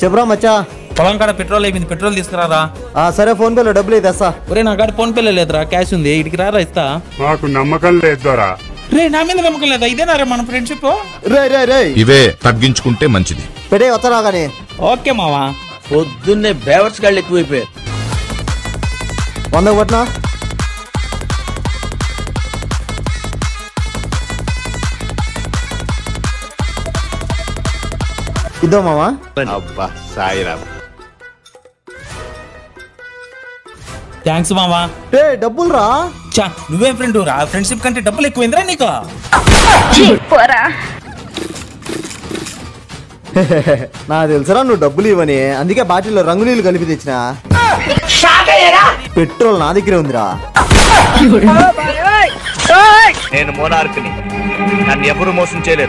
చెప్పరా మచ్చా. పొలం కాడ పెట్రోల్ అయిపోయింది, పెట్రోల్ తీసుకురారా. సరే ఫోన్ పేలో డబ్బులు తెస్తా. ఒరే నా కాడ ఫోన్ పేలో లేదురా, క్యాష్ ఉంది, ఇటుకి రారా ఇస్తా. మాకు నమ్మకం లేదురా. రే నా మీద నమ్మకం లేదా? ఇదేనా రే మన ఫ్రెండ్షిప్? రే ఇవే తగ్గించుకుంటే మంచిది. పెడే వస్తారా గానీ. ఓకే మావా. పొద్దున్నే బేవర్స్ గాళ్ళు ఎక్కువైపోయారు. 100 కొట్టినా. ఇద్దో మావా. అబ్బా సాయిరామ్. థ్యాంక్స్ మావా. డబ్బులు రా. చా నువ్వేం ఫ్రెండ్ రా, ఫ్రెండ్షిప్ కంటే డబ్బులు ఎక్కువైందిరా నీకు. నాకు తెలుసరా నువ్వు డబ్బులు ఇవ్వని, అందుకే బాటిల్లో రంగు నీళ్ళు కలిపి తెచ్చిన. పెట్రోల్ నా దగ్గరే ఉందిరా. నేను మోనార్క్ని, నన్ను ఎవరు మోసం చేయలేరు.